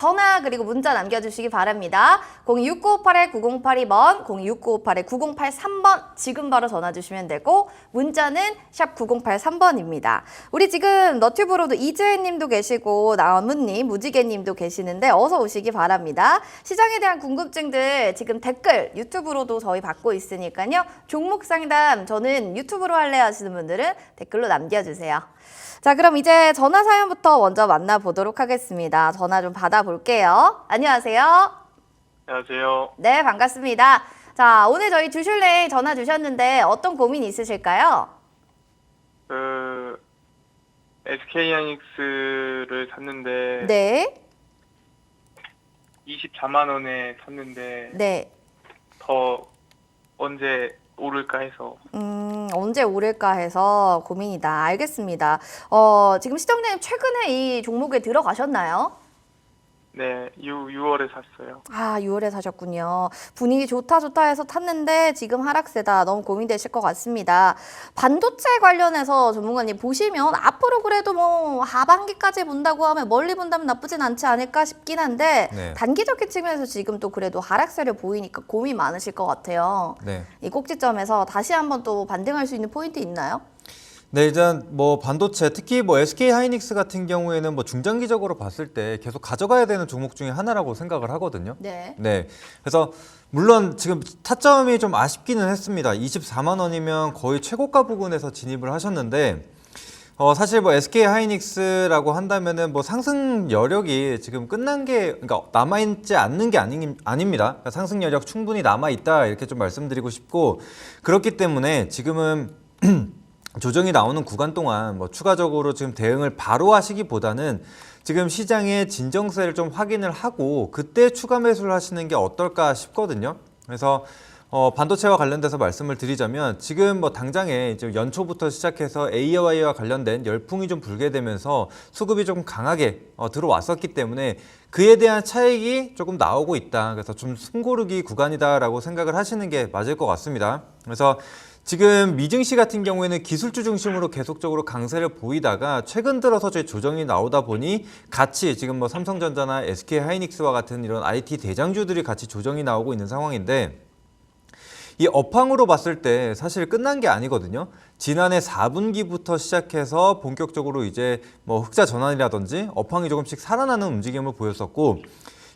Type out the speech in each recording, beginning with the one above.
전화 그리고 문자 남겨주시기 바랍니다. 02958-9082번, 02958-9083번 지금 바로 전화 주시면 되고 문자는 샵 9083번입니다. 우리 지금 너튜브로도 이재혜 님도 계시고 나무님, 무지개 님도 계시는데 어서 오시기 바랍니다. 시장에 대한 궁금증들 지금 댓글 유튜브로도 저희 받고 있으니까요. 종목 상담 저는 유튜브로 할래 하시는 분들은 댓글로 남겨주세요. 자, 그럼 이제 전화 사연부터 먼저 만나보도록 하겠습니다. 전화 좀 받아볼게요. 안녕하세요. 안녕하세요. 네, 반갑습니다. 자, 오늘 저희 주슐레이 전화 주셨는데 어떤 고민 있으실까요? SK하이닉스를 샀는데 네. 24만 원에 샀는데 네. 더 언제 오를까 해서. 언제 오를까 해서 고민이다. 알겠습니다. 지금 시청자님 최근에 이 종목에 들어가셨나요? 네, 6월에 샀어요. 아, 6월에 사셨군요. 분위기 좋다 해서 탔는데 지금 하락세다. 너무 고민되실 것 같습니다. 반도체 관련해서 전문가님 보시면 앞으로 그래도 뭐 하반기까지 본다고 하면 멀리 본다면 나쁘진 않지 않을까 싶긴 한데 네. 단기적인 측면에서 지금 또 그래도 하락세를 보이니까 고민 많으실 것 같아요. 네. 이 꼭지점에서 다시 한번 또 반등할 수 있는 포인트 있나요? 네, 일단 뭐 반도체 특히 뭐 SK 하이닉스 같은 경우에는 뭐 중장기적으로 봤을 때 계속 가져가야 되는 종목 중에 하나라고 생각을 하거든요. 네. 네. 그래서 물론 지금 타점이 좀 아쉽기는 했습니다. 24만 원이면 거의 최고가 부근에서 진입을 하셨는데 사실 뭐 SK 하이닉스라고 한다면은 뭐 상승 여력이 지금 끝난 게 그러니까 남아있지 않는 게 아닙니다. 그러니까 상승 여력 충분히 남아 있다 이렇게 좀 말씀드리고 싶고 그렇기 때문에 지금은 조정이 나오는 구간 동안 뭐 추가적으로 지금 대응을 바로 하시기보다는 지금 시장의 진정세를 좀 확인을 하고 그때 추가 매수를 하시는 게 어떨까 싶거든요. 그래서 반도체와 관련돼서 말씀을 드리자면 지금 뭐 당장에 이제 연초부터 시작해서 AI와 관련된 열풍이 좀 불게 되면서 수급이 조금 강하게 들어왔었기 때문에 그에 대한 차익이 조금 나오고 있다. 그래서 좀 숨고르기 구간이다라고 생각을 하시는 게 맞을 것 같습니다. 그래서 지금 미증시 같은 경우에는 기술주 중심으로 계속적으로 강세를 보이다가 최근 들어서 저희 조정이 나오다 보니 같이 지금 뭐 삼성전자나 SK 하이닉스와 같은 이런 IT 대장주들이 같이 조정이 나오고 있는 상황인데 이 업황으로 봤을 때 사실 끝난 게 아니거든요. 지난해 4분기부터 시작해서 본격적으로 이제 뭐 흑자 전환이라든지 업황이 조금씩 살아나는 움직임을 보였었고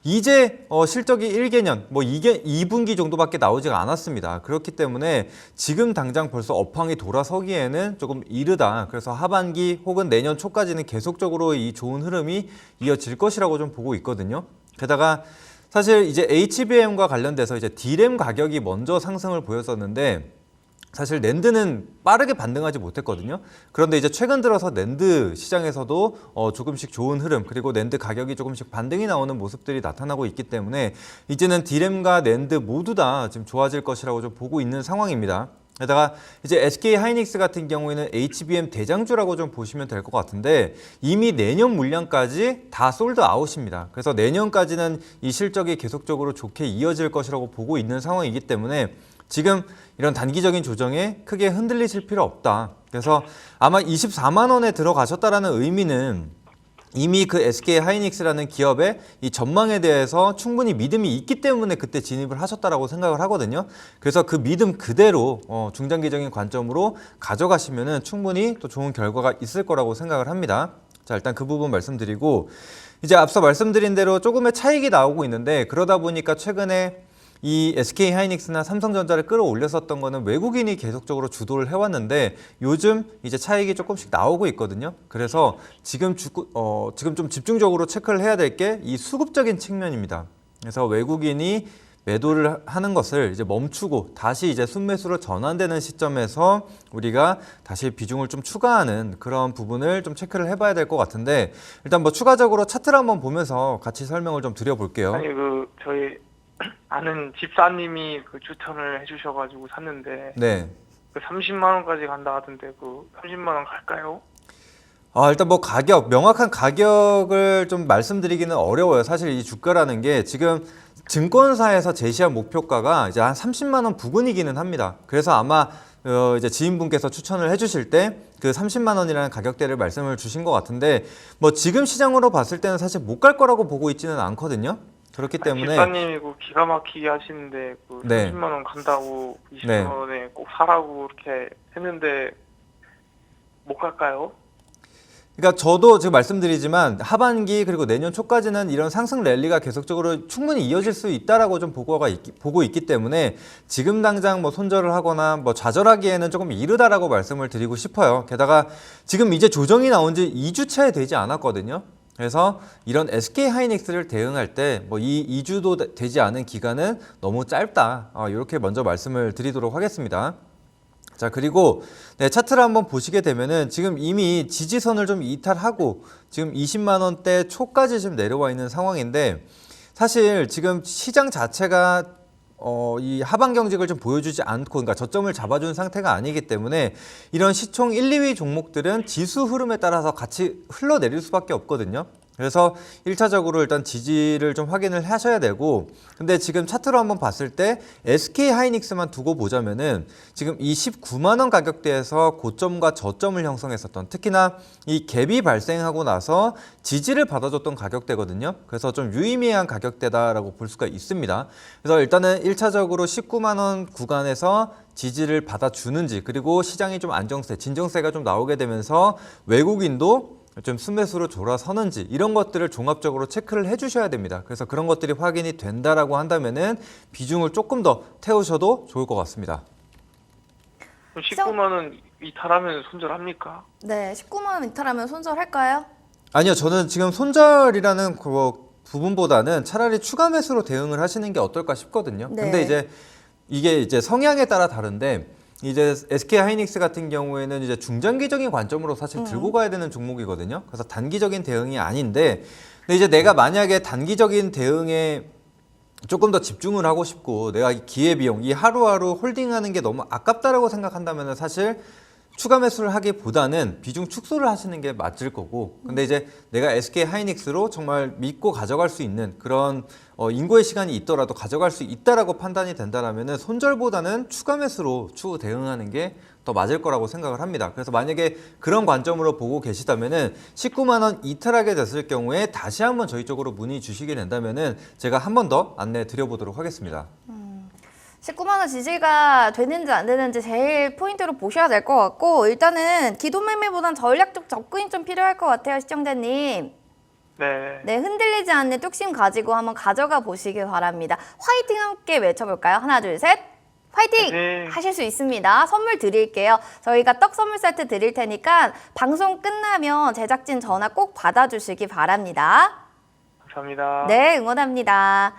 이제 실적이 1개년, 뭐 2분기 정도밖에 나오지가 않았습니다. 그렇기 때문에 지금 당장 벌써 업황이 돌아서기에는 조금 이르다. 그래서 하반기 혹은 내년 초까지는 계속적으로 이 좋은 흐름이 이어질 것이라고 좀 보고 있거든요. 게다가 사실 이제 HBM과 관련돼서 이제 D램 가격이 먼저 상승을 보였었는데 사실 낸드는 빠르게 반등하지 못했거든요. 그런데 이제 최근 들어서 낸드 시장에서도 조금씩 좋은 흐름 그리고 낸드 가격이 조금씩 반등이 나오는 모습들이 나타나고 있기 때문에 이제는 D램과 낸드 모두 다 지금 좋아질 것이라고 좀 보고 있는 상황입니다. 게다가 이제 SK 하이닉스 같은 경우에는 HBM 대장주라고 좀 보시면 될 것 같은데 이미 내년 물량까지 다 솔드 아웃입니다. 그래서 내년까지는 이 실적이 계속적으로 좋게 이어질 것이라고 보고 있는 상황이기 때문에 지금 이런 단기적인 조정에 크게 흔들리실 필요 없다. 그래서 아마 24만 원에 들어가셨다라는 의미는 이미 그 SK 하이닉스라는 기업의 이 전망에 대해서 충분히 믿음이 있기 때문에 그때 진입을 하셨다라고 생각을 하거든요. 그래서 그 믿음 그대로 중장기적인 관점으로 가져가시면은 충분히 또 좋은 결과가 있을 거라고 생각을 합니다. 자, 일단 그 부분 말씀드리고 이제 앞서 말씀드린 대로 조금의 차익이 나오고 있는데 그러다 보니까 최근에 이 SK 하이닉스나 삼성전자를 끌어올렸었던 거는 외국인이 계속적으로 주도를 해왔는데 요즘 이제 차익이 조금씩 나오고 있거든요. 그래서 지금 좀 집중적으로 체크를 해야 될 게 이 수급적인 측면입니다. 그래서 외국인이 매도를 하는 것을 이제 멈추고 다시 이제 순매수로 전환되는 시점에서 우리가 다시 비중을 좀 추가하는 그런 부분을 좀 체크를 해봐야 될 것 같은데 일단 뭐 추가적으로 차트를 한번 보면서 같이 설명을 좀 드려볼게요. 아니 저희 아는 집사님이 추천을 해주셔가지고 샀는데 네. 30만 원까지 간다 하던데 30만 원 갈까요? 일단 뭐 명확한 가격을 좀 말씀드리기는 어려워요. 사실 이 주가라는 게 지금 증권사에서 제시한 목표가가 이제 한 30만 원 부근이기는 합니다. 그래서 아마 이제 지인분께서 추천을 해주실 때 그 30만 원이라는 가격대를 말씀을 주신 것 같은데 뭐 지금 시장으로 봤을 때는 사실 못 갈 거라고 보고 있지는 않거든요. 그렇기 때문에 집사님이 그 기가 막히게 하시는데 그 네. 30만 원 간다고 20만 네. 원에 꼭 사라고 이렇게 했는데 못 갈까요? 그러니까 저도 지금 말씀드리지만 하반기 그리고 내년 초까지는 이런 상승 랠리가 계속적으로 충분히 이어질 수 있다라고 좀 보고 있기 때문에 지금 당장 뭐 손절을 하거나 뭐 좌절하기에는 조금 이르다라고 말씀을 드리고 싶어요. 게다가 지금 이제 조정이 나온 지 2주째 되지 않았거든요. 그래서 이런 SK 하이닉스를 대응할 때 뭐 이 2주도 되지 않은 기간은 너무 짧다. 이렇게 먼저 말씀을 드리도록 하겠습니다. 자, 그리고 네, 차트를 한번 보시게 되면은 지금 이미 지지선을 좀 이탈하고 지금 20만 원대 초까지 지금 내려와 있는 상황인데 사실 지금 시장 자체가 이 하방 경직을 좀 보여주지 않고 그러니까 저점을 잡아준 상태가 아니기 때문에 이런 시총 1, 2위 종목들은 지수 흐름에 따라서 같이 흘러내릴 수밖에 없거든요. 그래서 1차적으로 일단 지지를 좀 확인을 하셔야 되고 근데 지금 차트로 한번 봤을 때 SK 하이닉스만 두고 보자면은 지금 이 19만 원 가격대에서 고점과 저점을 형성했었던 특히나 이 갭이 발생하고 나서 지지를 받아줬던 가격대거든요. 그래서 좀 유의미한 가격대다라고 볼 수가 있습니다. 그래서 일단은 1차적으로 19만 원 구간에서 지지를 받아주는지 그리고 시장이 좀 안정세, 진정세가 좀 나오게 되면서 외국인도 좀 순매수로 돌아서는지 이런 것들을 종합적으로 체크를 해주셔야 됩니다. 그래서 그런 것들이 확인이 된다라고 한다면은 비중을 조금 더 태우셔도 좋을 것 같습니다. 그럼 19만 원 이탈하면 손절합니까? 네, 19만 원 이탈하면 손절할까요? 아니요, 저는 지금 손절이라는 그 부분보다는 차라리 추가 매수로 대응을 하시는 게 어떨까 싶거든요. 네. 근데 이제 이게 이제 성향에 따라 다른데 이제 SK 하이닉스 같은 경우에는 이제 중장기적인 관점으로 사실 들고 가야 되는 종목이거든요. 그래서 단기적인 대응이 아닌데, 근데 이제 내가 만약에 단기적인 대응에 조금 더 집중을 하고 싶고 내가 이 기회비용, 이 하루하루 홀딩하는 게 너무 아깝다라고 생각한다면 사실 추가 매수를 하기보다는 비중 축소를 하시는 게 맞을 거고 근데 이제 내가 SK 하이닉스로 정말 믿고 가져갈 수 있는 그런 인고의 시간이 있더라도 가져갈 수 있다라고 판단이 된다라면은 손절보다는 추가 매수로 추후 대응하는 게 더 맞을 거라고 생각을 합니다. 그래서 만약에 그런 관점으로 보고 계시다면은 19만 원 이탈하게 됐을 경우에 다시 한번 저희 쪽으로 문의 주시게 된다면은 제가 한 번 더 안내 드려보도록 하겠습니다. 19만 원 지지가 되는지 안 되는지 제일 포인트로 보셔야 될 것 같고 일단은 기도 매매보단 전략적 접근이 좀 필요할 것 같아요, 시청자님. 네. 네, 흔들리지 않는 뚝심 가지고 한번 가져가 보시길 바랍니다. 화이팅 함께 외쳐볼까요? 하나, 둘, 셋. 화이팅! 네. 하실 수 있습니다. 선물 드릴게요. 저희가 떡 선물 세트 드릴 테니까 방송 끝나면 제작진 전화 꼭 받아주시기 바랍니다. 감사합니다. 네, 응원합니다.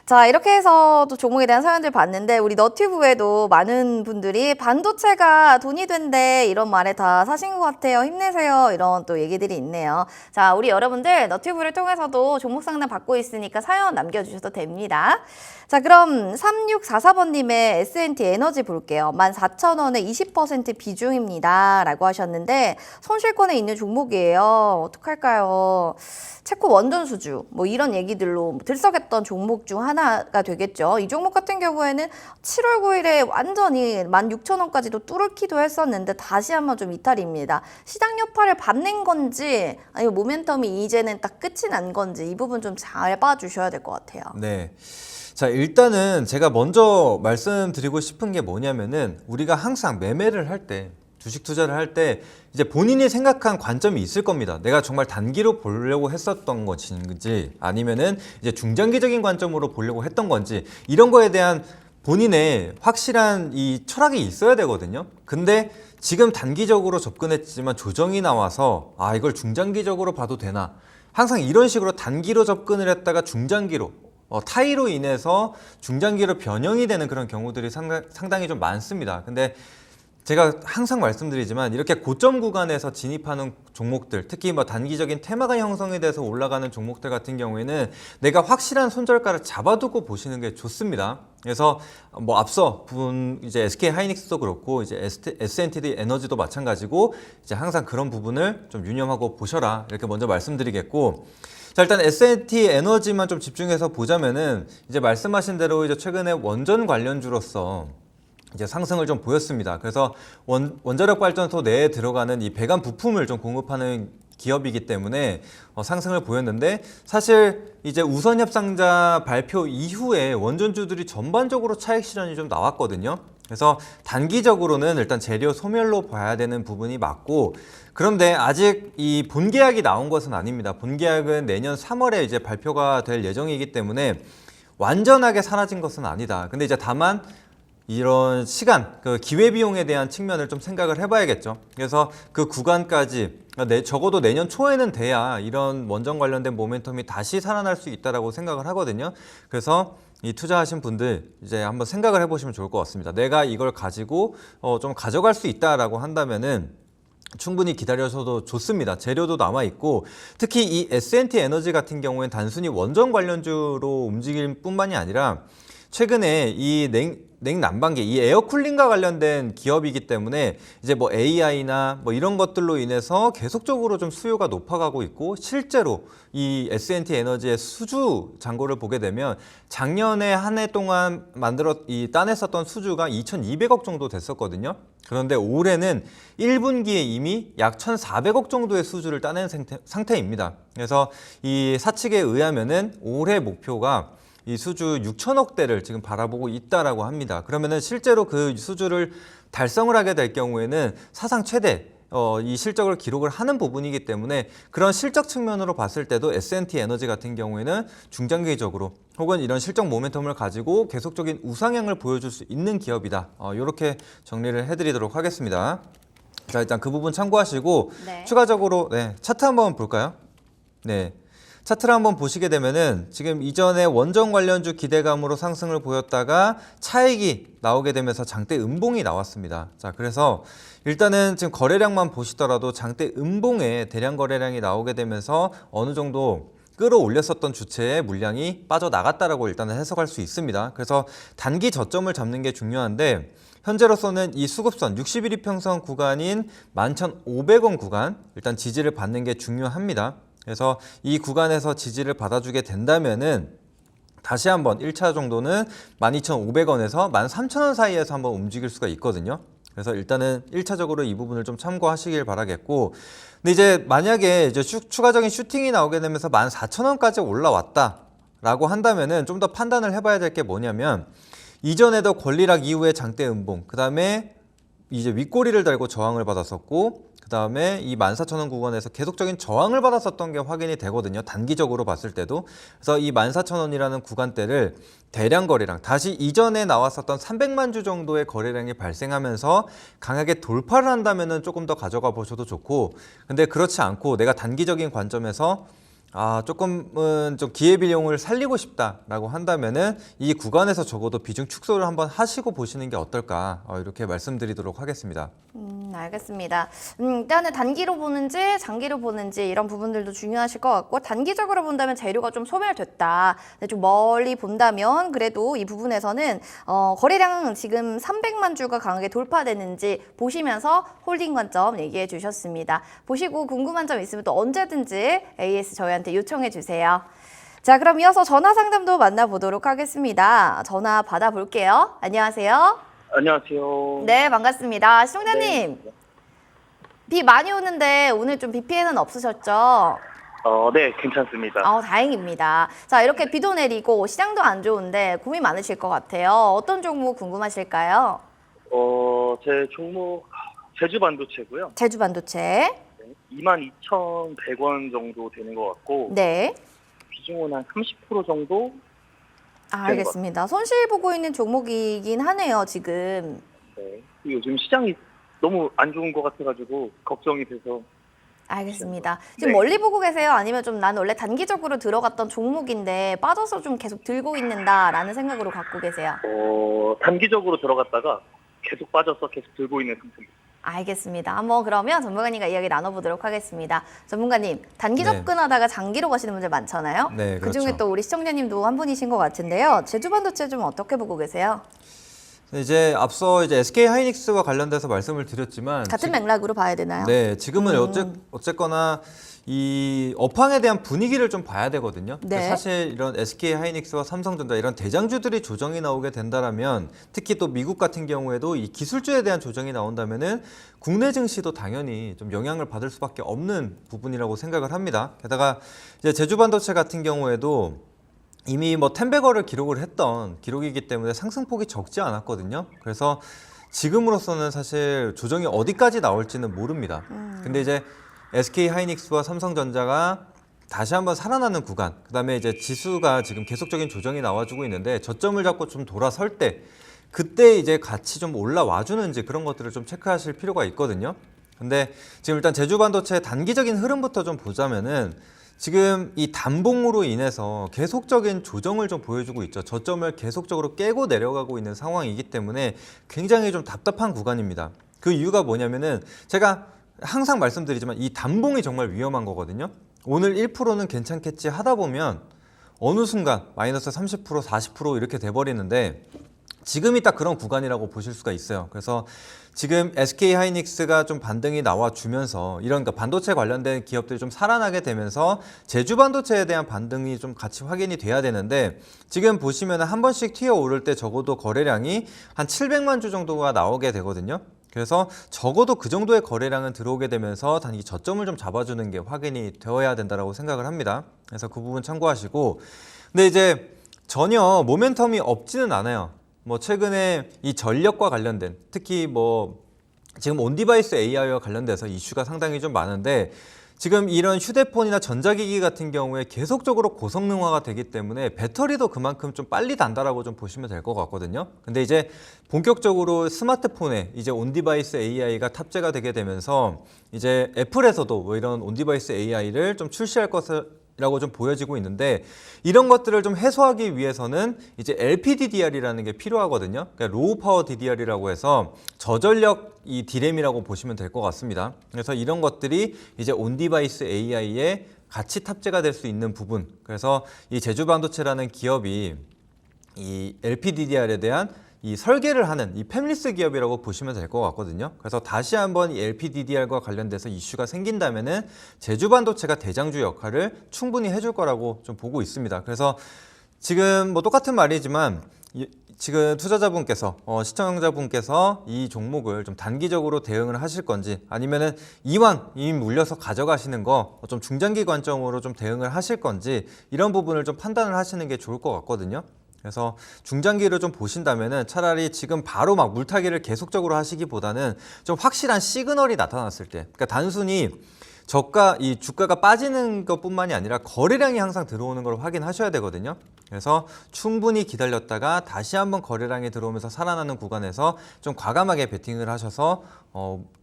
자, 이렇게 해서 또 종목에 대한 사연들 봤는데 우리 너튜브에도 많은 분들이 반도체가 돈이 된대 이런 말에 다 사신 것 같아요. 힘내세요. 이런 또 얘기들이 있네요. 자, 우리 여러분들 너튜브를 통해서도 종목 상담 받고 있으니까 사연 남겨주셔도 됩니다. 자, 그럼 3644번님의 S&T 에너지 볼게요. 14,000원에 20% 비중입니다. 라고 하셨는데 손실권에 있는 종목이에요. 어떡할까요? 체코 원전 수주 뭐 이런 얘기들로 들썩했던 종목 중 하나가 되겠죠. 이 종목 같은 경우에는 7월 9일에 완전히 16,000원까지도 뚫기도 했었는데 다시 한번 좀 이탈입니다. 시장 여파를 받는 건지 아니면 모멘텀이 이제는 딱 끝이 난 건지 이 부분 좀 잘 봐주셔야 될 것 같아요. 네. 자, 일단은 제가 먼저 말씀드리고 싶은 게 뭐냐면은 우리가 항상 매매를 할 때 주식 투자를 할 때 이제 본인이 생각한 관점이 있을 겁니다. 내가 정말 단기로 보려고 했었던 것인지 아니면은 이제 중장기적인 관점으로 보려고 했던 건지 이런 거에 대한 본인의 확실한 이 철학이 있어야 되거든요. 근데 지금 단기적으로 접근했지만 조정이 나와서 아, 이걸 중장기적으로 봐도 되나? 항상 이런 식으로 단기로 접근을 했다가 중장기로 타이로 인해서 중장기로 변형이 되는 그런 경우들이 상당히 좀 많습니다. 근데 제가 항상 말씀드리지만 이렇게 고점 구간에서 진입하는 종목들, 특히 뭐 단기적인 테마가 형성이 돼서 올라가는 종목들 같은 경우에는 내가 확실한 손절가를 잡아두고 보시는 게 좋습니다. 그래서 뭐 앞서 이제 SK 하이닉스도 그렇고 이제 S&T 에너지도 마찬가지고 이제 항상 그런 부분을 좀 유념하고 보셔라 이렇게 먼저 말씀드리겠고. 자, 일단 S&T 에너지만 좀 집중해서 보자면은 이제 말씀하신 대로 이제 최근에 원전 관련주로서 이제 상승을 좀 보였습니다. 그래서 원자력 발전소 내에 들어가는 이 배관 부품을 좀 공급하는 기업이기 때문에 상승을 보였는데, 사실 이제 우선 협상자 발표 이후에 원전주들이 전반적으로 차익 실현이 좀 나왔거든요. 그래서 단기적으로는 일단 재료 소멸로 봐야 되는 부분이 맞고, 그런데 아직 이 본계약이 나온 것은 아닙니다. 본계약은 내년 3월에 이제 발표가 될 예정이기 때문에 완전하게 사라진 것은 아니다. 근데 이제 다만 이런 시간, 그 기회비용에 대한 측면을 좀 생각을 해봐야겠죠. 그래서 그 구간까지 적어도 내년 초에는 돼야 이런 원전 관련된 모멘텀이 다시 살아날 수 있다라고 생각을 하거든요. 그래서 이 투자하신 분들 이제 한번 생각을 해보시면 좋을 것 같습니다. 내가 이걸 가지고 좀 가져갈 수 있다라고 한다면은 충분히 기다려셔도 좋습니다. 재료도 남아있고, 특히 이 S&T 에너지 같은 경우에는 단순히 원전 관련주로 움직일 뿐만이 아니라 최근에 이 냉난방기, 이 에어쿨링과 관련된 기업이기 때문에 이제 뭐 AI나 뭐 이런 것들로 인해서 계속적으로 좀 수요가 높아가고 있고, 실제로 이 S&T 에너지의 수주 잔고를 보게 되면 작년에 한 해 동안 따냈었던 수주가 2,200억 정도 됐었거든요. 그런데 올해는 1분기에 이미 약 1,400억 정도의 수주를 따낸 상태입니다. 그래서 이 사측에 의하면은 올해 목표가 이 수주 6천억대를 지금 바라보고 있다라고 합니다. 그러면은 실제로 그 수주를 달성을 하게 될 경우에는 사상 최대 이 실적을 기록을 하는 부분이기 때문에, 그런 실적 측면으로 봤을 때도 S&T 에너지 같은 경우에는 중장기적으로 혹은 이런 실적 모멘텀을 가지고 계속적인 우상향을 보여줄 수 있는 기업이다. 이렇게 정리를 해드리도록 하겠습니다. 자, 일단 그 부분 참고하시고 네. 추가적으로 차트 한번 볼까요? 네. 차트를 한번 보시게 되면은 지금 이전에 원전 관련주 기대감으로 상승을 보였다가 차익이 나오게 되면서 장대 음봉이 나왔습니다. 자, 그래서 일단은 지금 거래량만 보시더라도 장대 음봉에 대량 거래량이 나오게 되면서 어느 정도 끌어올렸었던 주체의 물량이 빠져나갔다라고 일단은 해석할 수 있습니다. 그래서 단기 저점을 잡는 게 중요한데, 현재로서는 이 수급선 60일 이평선 구간인 11,500원 구간 일단 지지를 받는 게 중요합니다. 그래서 이 구간에서 지지를 받아주게 된다면은 다시 한번 1차 정도는 12,500원에서 13,000원 사이에서 한번 움직일 수가 있거든요. 그래서 일단은 1차적으로 이 부분을 좀 참고하시길 바라겠고, 근데 이제 만약에 이제 추가적인 슈팅이 나오게 되면서 14,000원까지 올라왔다라고 한다면은 좀 더 판단을 해봐야 될 게 뭐냐면, 이전에도 권리락 이후에 장대 음봉, 그 다음에 이제 윗꼬리를 달고 저항을 받았었고, 그 다음에 이 14,000원 구간에서 계속적인 저항을 받았었던 게 확인이 되거든요. 단기적으로 봤을 때도. 그래서 이 14,000원이라는 구간대를 대량 거래량, 다시 이전에 나왔었던 300만 주 정도의 거래량이 발생하면서 강하게 돌파를 한다면은 조금 더 가져가 보셔도 좋고, 근데 그렇지 않고 내가 단기적인 관점에서 조금은 좀 기회비용을 살리고 싶다라고 한다면은 이 구간에서 적어도 비중 축소를 한번 하시고 보시는 게 어떨까, 이렇게 말씀드리도록 하겠습니다. 알겠습니다. 일단은 단기로 보는지 장기로 보는지 이런 부분들도 중요하실 것 같고, 단기적으로 본다면 재료가 좀 소멸됐다. 근데 좀 멀리 본다면 그래도 이 부분에서는 거래량 지금 300만 주가 강하게 돌파되는지 보시면서 홀딩 관점 얘기해 주셨습니다. 보시고 궁금한 점 있으면 또 언제든지 AS 저희한테 요청해 주세요. 자, 그럼 이어서 전화 상담도 만나보도록 하겠습니다. 전화 받아볼게요. 안녕하세요. 안녕하세요. 네, 반갑습니다. 시청자님, 비 많이 오는데 오늘 좀 비 피해는 없으셨죠? 네, 괜찮습니다. 다행입니다. 자, 이렇게 비도 내리고 시장도 안 좋은데 고민 많으실 것 같아요. 어떤 종목 궁금하실까요? 제 종목 제주 반도체고요. 제주 반도체. 22,100원 정도 되는 것 같고, 네. 비중은 한 30% 정도? 알겠습니다. 손실 보고 있는 종목이긴 하네요, 지금. 네. 요즘 시장이 너무 안 좋은 것 같아가지고 걱정이 돼서. 알겠습니다. 지금 네. 멀리 보고 계세요? 아니면 좀 난 원래 단기적으로 들어갔던 종목인데 빠져서 좀 계속 들고 있는다라는 생각으로 갖고 계세요? 단기적으로 들어갔다가 계속 빠져서 계속 들고 있는 상태입니다. 알겠습니다. 한번 그러면 전문가님과 이야기 나눠보도록 하겠습니다. 전문가님, 단기 네. 접근하다가 장기로 가시는 분들 많잖아요. 네, 그렇죠. 그중에 또 우리 시청자님도 한 분이신 것 같은데요. 제주 반도체 좀 어떻게 보고 계세요? 이제 앞서 이제 SK 하이닉스와 관련돼서 말씀을 드렸지만 같은 맥락으로 봐야 되나요? 네, 지금은 어쨌거나 이 업황에 대한 분위기를 좀 봐야 되거든요. 네. 사실 이런 SK 하이닉스와 삼성전자 이런 대장주들이 조정이 나오게 된다라면 특히 또 미국 같은 경우에도 이 기술주에 대한 조정이 나온다면은 국내 증시도 당연히 좀 영향을 받을 수밖에 없는 부분이라고 생각을 합니다. 게다가 이제 제주반도체 같은 경우에도 이미 뭐 10배거를 기록을 했던 기록이기 때문에 상승폭이 적지 않았거든요. 그래서 지금으로서는 사실 조정이 어디까지 나올지는 모릅니다. 근데 이제 SK 하이닉스와 삼성전자가 다시 한번 살아나는 구간, 그다음에 이제 지수가 지금 계속적인 조정이 나와주고 있는데 저점을 잡고 좀 돌아설 때 그때 이제 같이 좀 올라와 주는지 그런 것들을 좀 체크하실 필요가 있거든요. 근데 지금 일단 제주반도체의 단기적인 흐름부터 좀 보자면은 지금 이 단봉으로 인해서 계속적인 조정을 좀 보여주고 있죠. 저점을 계속적으로 깨고 내려가고 있는 상황이기 때문에 굉장히 좀 답답한 구간입니다. 그 이유가 뭐냐면은 제가 항상 말씀드리지만 이 단봉이 정말 위험한 거거든요. 오늘 1%는 괜찮겠지 하다 보면 어느 순간 마이너스 30%, 40% 이렇게 돼버리는데 지금이 딱 그런 구간이라고 보실 수가 있어요. 그래서 지금 SK 하이닉스가 좀 반등이 나와주면서 이런 그러니까 반도체 관련된 기업들이 좀 살아나게 되면서 제주 반도체에 대한 반등이 좀 같이 확인이 돼야 되는데 지금 보시면 한 번씩 튀어 오를 때 적어도 거래량이 한 700만 주 정도가 나오게 되거든요. 그래서 적어도 그 정도의 거래량은 들어오게 되면서 단기 저점을 좀 잡아주는 게 확인이 되어야 된다고 생각을 합니다. 그래서 그 부분 참고하시고 근데 이제 전혀 모멘텀이 없지는 않아요. 뭐 최근에 이 전력과 관련된 특히 뭐 지금 온디바이스 AI와 관련돼서 이슈가 상당히 좀 많은데 지금 이런 휴대폰이나 전자기기 같은 경우에 계속적으로 고성능화가 되기 때문에 배터리도 그만큼 좀 빨리 단다라고 좀 보시면 될 것 같거든요. 근데 이제 본격적으로 스마트폰에 이제 온디바이스 AI가 탑재가 되게 되면서 이제 애플에서도 뭐 이런 온디바이스 AI를 좀 출시할 것이라고 좀 보여지고 있는데 이런 것들을 좀 해소하기 위해서는 이제 LPDDR이라는 게 필요하거든요. 그러니까 로우 파워 DDR이라고 해서 저전력 이 D램이라고 보시면 될 것 같습니다. 그래서 이런 것들이 이제 온디바이스 AI에 같이 탑재가 될 수 있는 부분. 그래서 이 제주반도체라는 기업이 이 LPDDR에 대한 이 설계를 하는 이 팹리스 기업이라고 보시면 될 것 같거든요. 그래서 다시 한번 이 LPDDR과 관련돼서 이슈가 생긴다면은 제주반도체가 대장주 역할을 충분히 해줄 거라고 좀 보고 있습니다. 그래서 지금 뭐 똑같은 말이지만 지금 투자자분께서 시청자분께서 이 종목을 좀 단기적으로 대응을 하실 건지 아니면은 이왕 이미 물려서 가져가시는 거 좀 중장기 관점으로 좀 대응을 하실 건지 이런 부분을 좀 판단을 하시는 게 좋을 것 같거든요. 그래서 중장기를 좀 보신다면은 차라리 지금 바로 막 물타기를 계속적으로 하시기보다는 좀 확실한 시그널이 나타났을 때, 그러니까 단순히 이 주가가 빠지는 것뿐만이 아니라 거래량이 항상 들어오는 걸 확인하셔야 되거든요. 그래서 충분히 기다렸다가 다시 한번 거래량이 들어오면서 살아나는 구간에서 좀 과감하게 베팅을 하셔서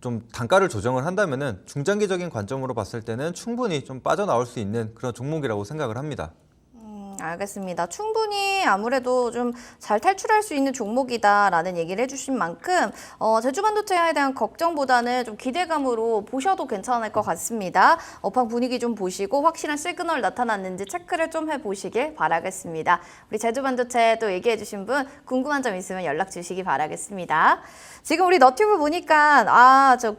좀 단가를 조정을 한다면은 중장기적인 관점으로 봤을 때는 충분히 좀 빠져나올 수 있는 그런 종목이라고 생각을 합니다. 알겠습니다. 충분히 아무래도 좀 잘 탈출할 수 있는 종목이다라는 얘기를 해주신 만큼 제주반도체에 대한 걱정보다는 좀 기대감으로 보셔도 괜찮을 것 같습니다. 업황 분위기 좀 보시고 확실한 시그널 나타났는지 체크를 좀 해보시길 바라겠습니다. 우리 제주반도체 또 얘기해주신 분 궁금한 점 있으면 연락 주시기 바라겠습니다. 지금 우리 너튜브 보니까 저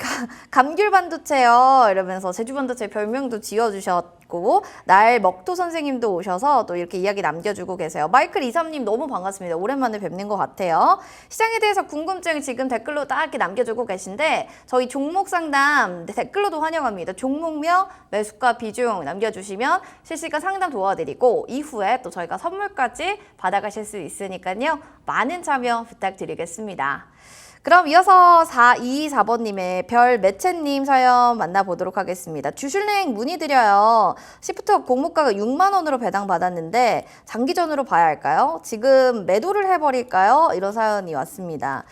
감귤반도체요 이러면서 제주반도체 별명도 지어주셨고 날 먹토 선생님도 오셔서 또 이렇게 이야기 남겨주고 계세요. 마이클 이삼님 너무 반갑습니다. 오랜만에 뵙는 것 같아요. 시장에 대해서 궁금증 지금 댓글로 딱 이렇게 남겨주고 계신데 저희 종목 상담 댓글로도 환영합니다. 종목명, 매수가 비중 남겨주시면 실시간 상담 도와드리고 이후에 또 저희가 선물까지 받아가실 수 있으니까요. 많은 참여 부탁드리겠습니다. 그럼 이어서 424번님의 별 매체님 사연 만나보도록 하겠습니다. 주슐랭 문의드려요. 시프트업 공모가가 6만 원으로 배당받았는데 장기전으로 봐야 할까요? 지금 매도를 해버릴까요? 이런 사연이 왔습니다.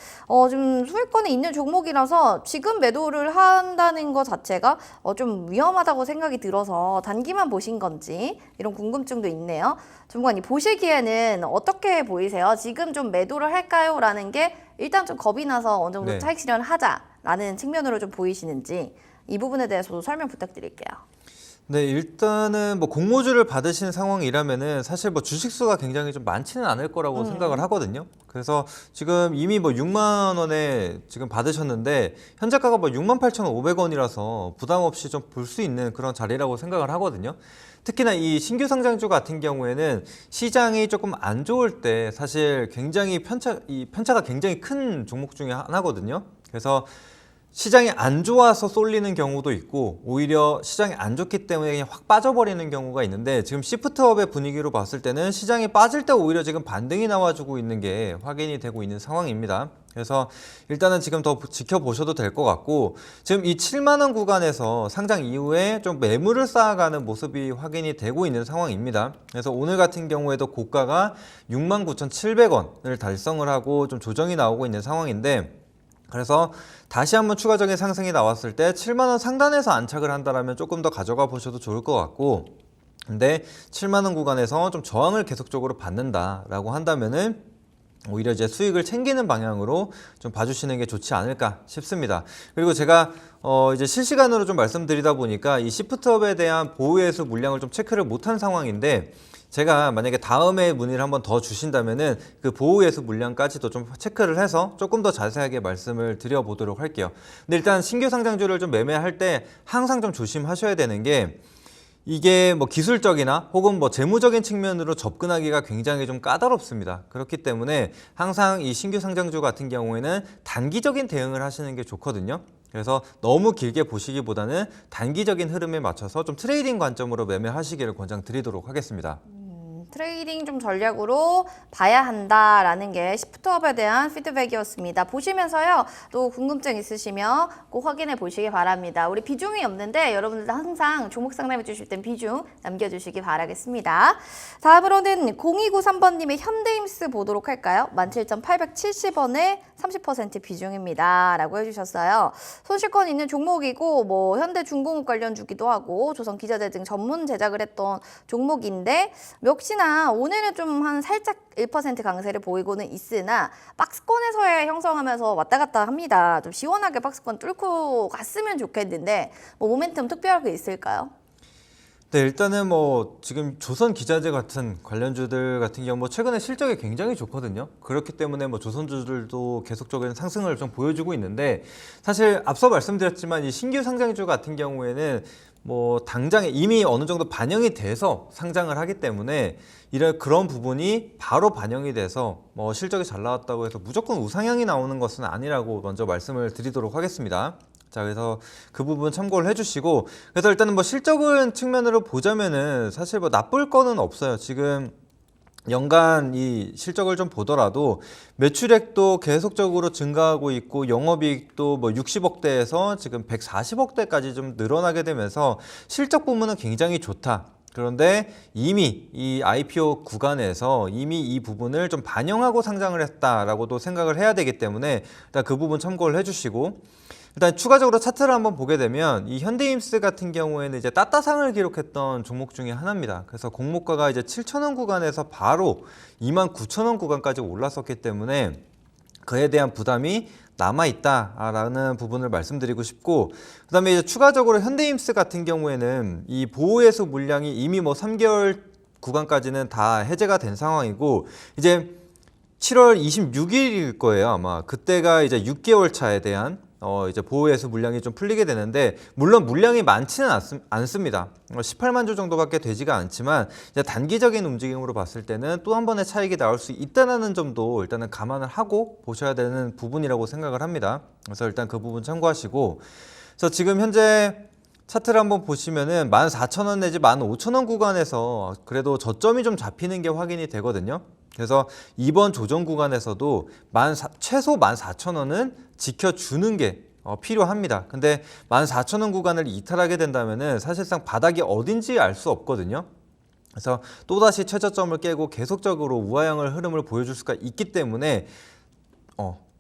좀 수익권에 있는 종목이라서 지금 매도를 한다는 것 자체가 좀 위험하다고 생각이 들어서 단기만 보신 건지 이런 궁금증도 있네요. 전문가님 보시기에는 어떻게 보이세요? 지금 좀 매도를 할까요? 라는 게 일단 좀 겁이 나서 어느 정도 차익 실현을 하자라는 측면으로 좀 보이시는지 이 부분에 대해서도 설명 부탁드릴게요. 네, 일단은 뭐 공모주를 받으신 상황이라면은 사실 뭐 주식 수가 굉장히 좀 많지는 않을 거라고 생각을 하거든요. 그래서 지금 이미 뭐 6만 원에 지금 받으셨는데 현재가가 뭐 68,500원이라서 부담 없이 좀 볼 수 있는 그런 자리라고 생각을 하거든요. 특히나 이 신규 상장주 같은 경우에는 시장이 조금 안 좋을 때 사실 굉장히 편차가 굉장히 큰 종목 중에 하나거든요. 그래서 시장이 안 좋아서 쏠리는 경우도 있고 오히려 시장이 안 좋기 때문에 그냥 확 빠져버리는 경우가 있는데 지금 시프트업의 분위기로 봤을 때는 시장이 빠질 때 오히려 지금 반등이 나와주고 있는 게 확인이 되고 있는 상황입니다. 그래서 일단은 지금 더 지켜보셔도 될 것 같고 지금 이 7만 원 구간에서 상장 이후에 좀 매물을 쌓아가는 모습이 확인이 되고 있는 상황입니다. 그래서 오늘 같은 경우에도 고가가 69,700원을 달성을 하고 좀 조정이 나오고 있는 상황인데 그래서 다시 한번 추가적인 상승이 나왔을 때 7만 원 상단에서 안착을 한다면 조금 더 가져가 보셔도 좋을 것 같고 근데 7만 원 구간에서 좀 저항을 계속적으로 받는다라고 한다면은 오히려 이제 수익을 챙기는 방향으로 좀 봐주시는 게 좋지 않을까 싶습니다. 그리고 제가 이제 실시간으로 좀 말씀드리다 보니까 이 시프트업에 대한 보유해수 물량을 좀 체크를 못한 상황인데 제가 만약에 다음에 문의를 한번 더 주신다면은 그 보호예수 물량까지도 좀 체크를 해서 조금 더 자세하게 말씀을 드려보도록 할게요. 근데 일단 신규 상장주를 좀 매매할 때 항상 좀 조심하셔야 되는 게 이게 뭐 기술적이나 혹은 뭐 재무적인 측면으로 접근하기가 굉장히 좀 까다롭습니다. 그렇기 때문에 항상 이 신규 상장주 같은 경우에는 단기적인 대응을 하시는 게 좋거든요. 그래서 너무 길게 보시기보다는 단기적인 흐름에 맞춰서 좀 트레이딩 관점으로 매매하시기를 권장드리도록 하겠습니다. 트레이딩 좀 전략으로 봐야 한다라는 게 시프트업에 대한 피드백이었습니다. 보시면서요, 또 궁금증 있으시면 꼭 확인해 보시기 바랍니다. 우리 비중이 없는데 여러분들도 항상 종목 상담해 주실 땐 비중 남겨주시기 바라겠습니다. 다음으로는 0293번님의 현대임스 보도록 할까요? 17,870원에 30% 비중입니다. 라고 해주셨어요. 손실권 있는 종목이고 뭐 현대중공업 관련주기도 하고 조선기자재 등 전문 제작을 했던 종목인데 역시나 오늘은 좀 한 살짝 1% 강세를 보이고는 있으나 박스권에서의 형성하면서 왔다 갔다 합니다. 좀 시원하게 박스권 뚫고 갔으면 좋겠는데 뭐 모멘텀 특별하게 있을까요? 네, 일단은 뭐 지금 조선기자재 같은 관련주들 같은 경우 뭐 최근에 실적이 굉장히 좋거든요. 그렇기 때문에 뭐 조선주들도 계속적인 상승을 좀 보여주고 있는데 사실 앞서 말씀드렸지만 이 신규 상장주 같은 경우에는 뭐 당장에 이미 어느 정도 반영이 돼서 상장을 하기 때문에 이런 그런 부분이 바로 반영이 돼서 뭐 실적이 잘 나왔다고 해서 무조건 우상향이 나오는 것은 아니라고 먼저 말씀을 드리도록 하겠습니다. 자, 그래서 그 부분 참고를 해주시고 그래서 일단은 뭐 실적은 측면으로 보자면은 사실 뭐 나쁠 거는 없어요. 지금 연간 이 실적을 좀 보더라도 매출액도 계속적으로 증가하고 있고 영업이익도 뭐 60억대에서 지금 140억대까지 좀 늘어나게 되면서 실적 부분은 굉장히 좋다. 그런데 이미 이 IPO 구간에서 이미 이 부분을 좀 반영하고 상장을 했다라고도 생각을 해야 되기 때문에 일단 그 부분 참고를 해주시고 일단 추가적으로 차트를 한번 보게 되면 이 현대임스 같은 경우에는 이제 따따상을 기록했던 종목 중에 하나입니다. 그래서 공모가가 이제 7,000원 구간에서 바로 29,000원 구간까지 올랐었기 때문에 그에 대한 부담이 남아있다라는 부분을 말씀드리고 싶고 그다음에 이제 추가적으로 현대임스 같은 경우에는 이 보호예수 물량이 이미 뭐 3개월 구간까지는 다 해제가 된 상황이고 이제 7월 26일일 거예요 아마 그때가 이제 6개월 차에 대한 이제 보호예수 물량이 좀 풀리게 되는데 물론 물량이 많지는 않습니다. 18만 주 정도밖에 되지가 않지만 이제 단기적인 움직임으로 봤을 때는 또 한 번의 차익이 나올 수 있다는 점도 일단은 감안을 하고 보셔야 되는 부분이라고 생각을 합니다. 그래서 일단 그 부분 참고하시고 그래서 지금 현재 차트를 한번 보시면은 14,000원 내지 15,000원 구간에서 그래도 저점이 좀 잡히는 게 확인이 되거든요. 그래서 이번 조정 구간에서도 최소 14,000원은 지켜주는 게 필요합니다. 근데 14,000원 구간을 이탈하게 된다면은 사실상 바닥이 어딘지 알 수 없거든요. 그래서 또다시 최저점을 깨고 계속적으로 우하향을 흐름을 보여줄 수가 있기 때문에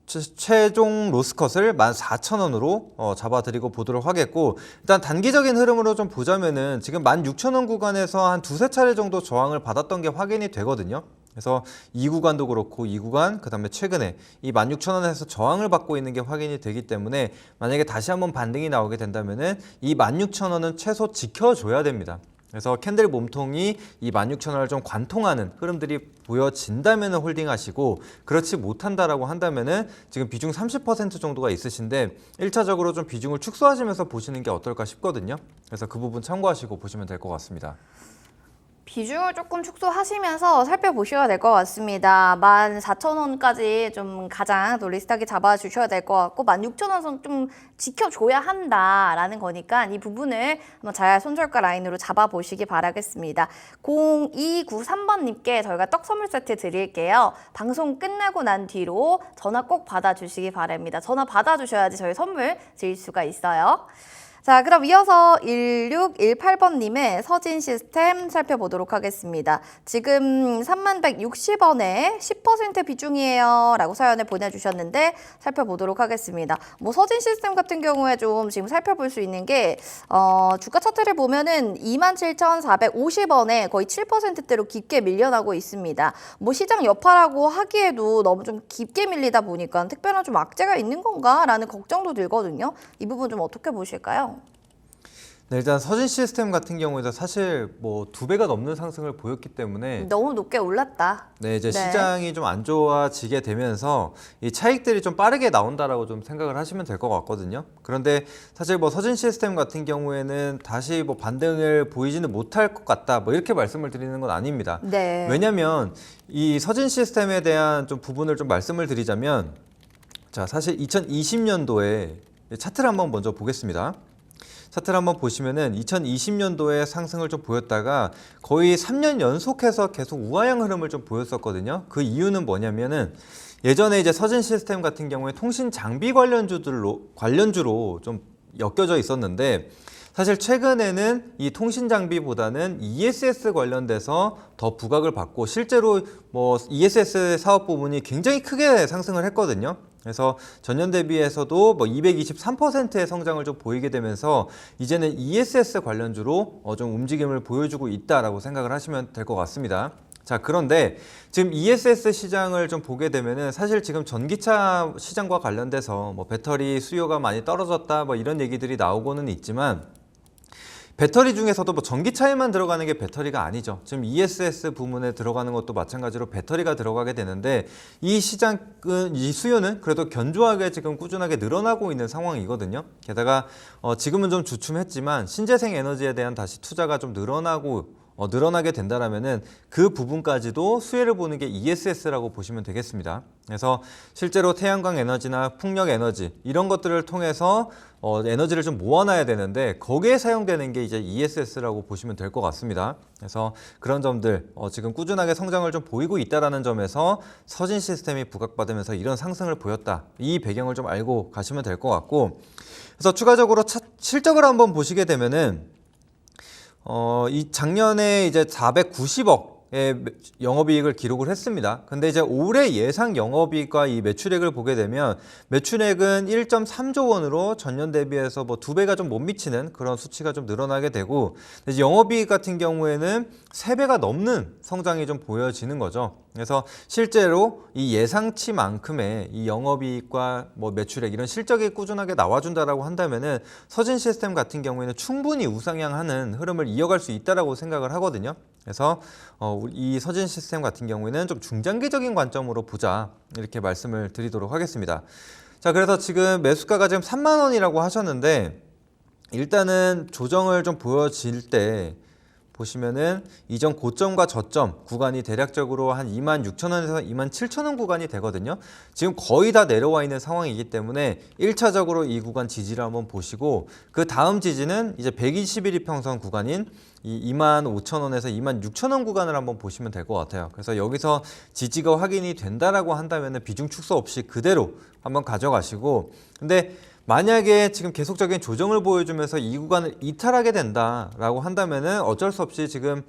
최종 로스컷을 14,000원으로 잡아드리고 보도록 하겠고 일단 단기적인 흐름으로 좀 보자면은 지금 16,000원 구간에서 한 두세 차례 정도 저항을 받았던 게 확인이 되거든요. 그래서 이 구간도 그렇고 이 구간 그다음에 최근에 이 16,000원에서 저항을 받고 있는 게 확인이 되기 때문에 만약에 다시 한번 반등이 나오게 된다면은 이 16,000원은 최소 지켜줘야 됩니다. 그래서 캔들 몸통이 이 16,000원을 좀 관통하는 흐름들이 보여진다면 홀딩하시고 그렇지 못한다라고 한다면은 지금 비중 30% 정도가 있으신데 1차적으로 좀 비중을 축소하시면서 보시는 게 어떨까 싶거든요. 그래서 그 부분 참고하시고 보시면 될 것 같습니다. 비중을 조금 축소하시면서 살펴보셔야 될 것 같습니다. 14,000원까지 좀 가장 또 리스트하게 잡아주셔야 될 것 같고 16,000원 선 좀 지켜줘야 한다라는 거니까 이 부분을 한번 잘 손절가 라인으로 잡아보시기 바라겠습니다. 0293번님께 저희가 떡 선물 세트 드릴게요. 방송 끝나고 난 뒤로 전화 꼭 받아주시기 바랍니다. 전화 받아주셔야지 저희 선물 드릴 수가 있어요. 자, 그럼 이어서 1618번님의 서진 시스템 살펴보도록 하겠습니다. 지금 3160원에 10% 비중이에요 라고 사연을 보내주셨는데 살펴보도록 하겠습니다. 뭐 서진 시스템 같은 경우에 좀 지금 살펴볼 수 있는 게 주가 차트를 보면은 27,450원에 거의 7%대로 깊게 밀려나고 있습니다. 뭐 시장 여파라고 하기에도 너무 좀 깊게 밀리다 보니까 특별한 좀 악재가 있는 건가 라는 걱정도 들거든요. 이 부분 좀 어떻게 보실까요? 네, 일단 서진 시스템 같은 경우에도 사실 뭐 2배가 넘는 상승을 보였기 때문에 너무 높게 올랐다. 네, 이제 네. 시장이 좀 안 좋아지게 되면서 이 차익들이 좀 빠르게 나온다라고 좀 생각을 하시면 될 것 같거든요. 그런데 사실 뭐 서진 시스템 같은 경우에는 다시 뭐 반등을 보이지는 못할 것 같다. 뭐 이렇게 말씀을 드리는 건 아닙니다. 네. 왜냐면 이 서진 시스템에 대한 좀 부분을 좀 말씀을 드리자면 자, 사실 2020년도에 차트를 한번 먼저 보겠습니다. 차트를 한번 보시면은 2020년도에 상승을 좀 보였다가 거의 3년 연속해서 계속 우하향 흐름을 좀 보였었거든요. 그 이유는 뭐냐면은 예전에 이제 서진 시스템 같은 경우에 통신 장비 관련주로 좀 엮여져 있었는데 사실 최근에는 이 통신 장비보다는 ESS 관련돼서 더 부각을 받고 실제로 뭐 ESS 사업 부분이 굉장히 크게 상승을 했거든요. 그래서 전년 대비해서도 뭐 223%의 성장을 좀 보이게 되면서 이제는 ESS 관련주로 좀 움직임을 보여주고 있다라고 생각을 하시면 될 것 같습니다. 자, 그런데 지금 ESS 시장을 좀 보게 되면은 사실 지금 전기차 시장과 관련돼서 뭐 배터리 수요가 많이 떨어졌다 뭐 이런 얘기들이 나오고는 있지만 배터리 중에서도 뭐 전기차에만 들어가는 게 배터리가 아니죠. 지금 ESS 부문에 들어가는 것도 마찬가지로 배터리가 들어가게 되는데 이 시장은 이 수요는 그래도 견조하게 지금 꾸준하게 늘어나고 있는 상황이거든요. 게다가 지금은 좀 주춤했지만 신재생 에너지에 대한 다시 투자가 좀 늘어나게 된다라면은 그 부분까지도 수혜를 보는 게 ESS라고 보시면 되겠습니다. 그래서 실제로 태양광 에너지나 풍력 에너지 이런 것들을 통해서 에너지를 좀 모아놔야 되는데 거기에 사용되는 게 이제 ESS라고 보시면 될 것 같습니다. 그래서 그런 점들 지금 꾸준하게 성장을 좀 보이고 있다라는 점에서 서진 시스템이 부각받으면서 이런 상승을 보였다. 이 배경을 좀 알고 가시면 될 것 같고 그래서 추가적으로 실적을 한번 보시게 되면은 이 작년에 이제 490억의 영업이익을 기록을 했습니다. 근데 이제 올해 예상 영업이익과 이 매출액을 보게 되면 매출액은 1.3조 원으로 전년 대비해서 뭐 2배가 좀 못 미치는 그런 수치가 좀 늘어나게 되고 이제 영업이익 같은 경우에는 3배가 넘는 성장이 좀 보여지는 거죠. 그래서 실제로 이 예상치만큼의 이 영업이익과 뭐 매출액 이런 실적이 꾸준하게 나와준다라고 한다면은 서진 시스템 같은 경우에는 충분히 우상향하는 흐름을 이어갈 수 있다라고 생각을 하거든요. 그래서 이 서진 시스템 같은 경우에는 좀 중장기적인 관점으로 보자 이렇게 말씀을 드리도록 하겠습니다. 자, 그래서 지금 매수가가 지금 3만 원이라고 하셨는데 일단은 조정을 좀 보여질 때 보시면은 이전 고점과 저점 구간이 대략적으로 한 26,000원에서 27,000원 구간이 되거든요. 지금 거의 다 내려와 있는 상황이기 때문에 1차적으로 이 구간 지지를 한번 보시고 그 다음 지지는 이제 120일 이평선 구간인 이 25,000원에서 26,000원 구간을 한번 보시면 될 것 같아요. 그래서 여기서 지지가 확인이 된다라고 한다면은 비중 축소 없이 그대로 한번 가져가시고 근데 만약에 지금 계속적인 조정을 보여주면서 이 구간을 이탈하게 된다라고 한다면은 어쩔 수 없이 지금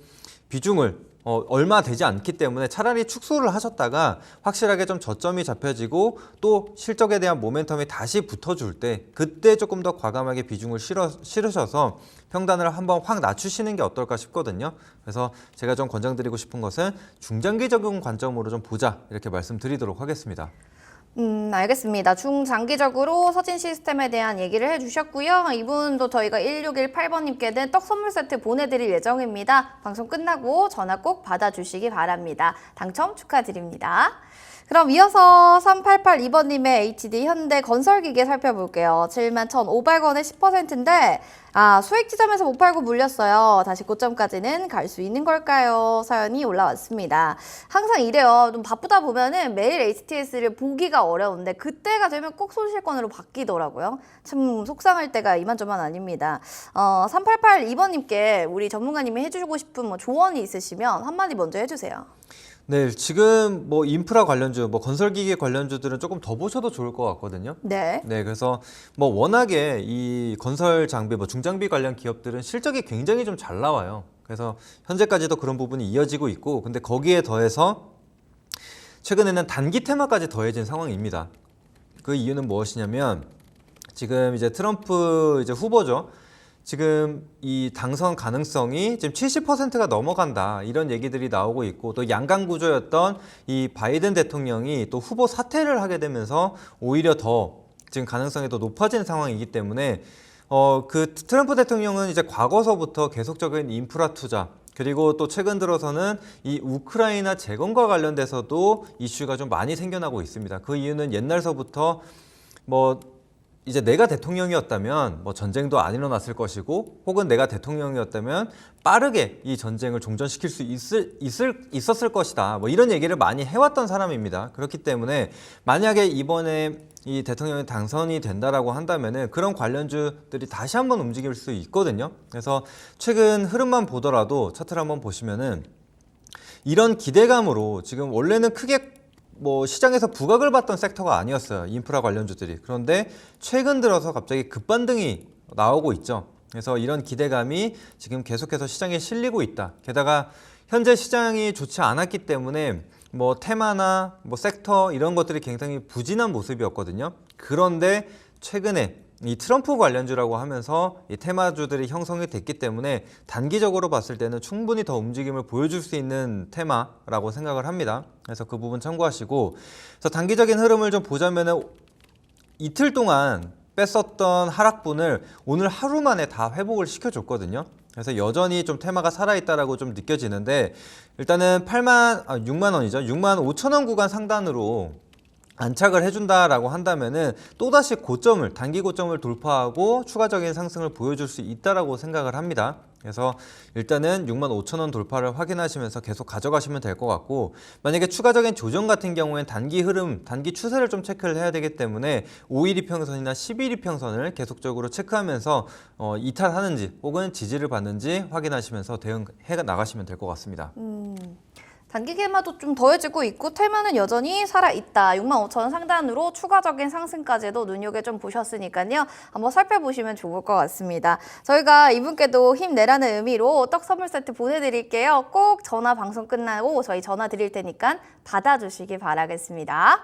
비중을 얼마 되지 않기 때문에 차라리 축소를 하셨다가 확실하게 좀 저점이 잡혀지고 또 실적에 대한 모멘텀이 다시 붙어줄 때 그때 조금 더 과감하게 비중을 실으셔서 평단을 한번 확 낮추시는 게 어떨까 싶거든요. 그래서 제가 좀 권장드리고 싶은 것은 중장기적인 관점으로 좀 보자 이렇게 말씀드리도록 하겠습니다. 알겠습니다. 중장기적으로 서진 시스템에 대한 얘기를 해주셨고요. 이분도 저희가 1618번님께는 떡 선물 세트 보내드릴 예정입니다. 방송 끝나고 전화 꼭 받아주시기 바랍니다. 당첨 축하드립니다. 그럼 이어서 3882번님의 HD 현대 건설기계 살펴볼게요. 71,500원에 10%인데 수익 지점에서 못 팔고 물렸어요. 다시 고점까지는 갈 수 있는 걸까요? 사연이 올라왔습니다. 항상 이래요. 좀 바쁘다 보면은 매일 HTS를 보기가 어려운데 그때가 되면 꼭 손실권으로 바뀌더라고요. 참 속상할 때가 이만저만 아닙니다. 3882번님께 우리 전문가님이 해주고 싶은 뭐 조언이 있으시면 한마디 먼저 해주세요. 네, 지금 뭐 인프라 관련주, 뭐 건설기계 관련주들은 조금 더 보셔도 좋을 것 같거든요. 네. 네, 그래서 뭐 워낙에 이 건설 장비, 뭐 중장비 관련 기업들은 실적이 굉장히 좀 잘 나와요. 그래서 현재까지도 그런 부분이 이어지고 있고, 근데 거기에 더해서 최근에는 단기 테마까지 더해진 상황입니다. 그 이유는 무엇이냐면 지금 이제 트럼프 이제 후보죠. 지금 이 당선 가능성이 지금 70%가 넘어간다 이런 얘기들이 나오고 있고 또 양강 구조였던 이 바이든 대통령이 또 후보 사퇴를 하게 되면서 오히려 더 지금 가능성이 더 높아진 상황이기 때문에 그 트럼프 대통령은 이제 과거서부터 계속적인 인프라 투자 그리고 또 최근 들어서는 이 우크라이나 재건과 관련돼서도 이슈가 좀 많이 생겨나고 있습니다. 그 이유는 옛날서부터 뭐 이제 내가 대통령이었다면 뭐 전쟁도 안 일어났을 것이고 혹은 내가 대통령이었다면 빠르게 이 전쟁을 종전시킬 수 있었을 것이다. 뭐 이런 얘기를 많이 해왔던 사람입니다. 그렇기 때문에 만약에 이번에 이 대통령이 당선이 된다라고 한다면은 그런 관련주들이 다시 한번 움직일 수 있거든요. 그래서 최근 흐름만 보더라도 차트를 한번 보시면은 이런 기대감으로 지금 원래는 크게 뭐 시장에서 부각을 받던 섹터가 아니었어요. 인프라 관련주들이. 그런데 최근 들어서 갑자기 급반등이 나오고 있죠. 그래서 이런 기대감이 지금 계속해서 시장에 실리고 있다. 게다가 현재 시장이 좋지 않았기 때문에 뭐 테마나 뭐 섹터 이런 것들이 굉장히 부진한 모습이었거든요. 그런데 최근에 이 트럼프 관련주라고 하면서 이 테마주들이 형성이 됐기 때문에 단기적으로 봤을 때는 충분히 더 움직임을 보여줄 수 있는 테마라고 생각을 합니다. 그래서 그 부분 참고하시고, 그래서 단기적인 흐름을 좀 보자면은 이틀 동안 뺐었던 하락분을 오늘 하루 만에 다 회복을 시켜줬거든요. 그래서 여전히 좀 테마가 살아있다라고 좀 느껴지는데 일단은 6만 원이죠. 6만 5천 원 구간 상단으로 안착을 해준다라고 한다면은 또다시 고점을 단기 고점을 돌파하고 추가적인 상승을 보여줄 수 있다라고 생각을 합니다. 그래서 일단은 6만 5천 원 돌파를 확인하시면서 계속 가져가시면 될 것 같고 만약에 추가적인 조정 같은 경우엔 단기 흐름, 단기 추세를 좀 체크를 해야 되기 때문에 5일 이평선이나 10일 이평선을 계속적으로 체크하면서 이탈하는지 혹은 지지를 받는지 확인하시면서 대응해 나가시면 될 것 같습니다. 단기 테마도 좀 더해지고 있고 테마는 여전히 살아있다. 6만 5천 원 상단으로 추가적인 상승까지도 눈여겨 좀 보셨으니까요. 한번 살펴보시면 좋을 것 같습니다. 저희가 이분께도 힘내라는 의미로 떡 선물 세트 보내드릴게요. 꼭 전화 방송 끝나고 저희 전화 드릴 테니까 받아주시기 바라겠습니다.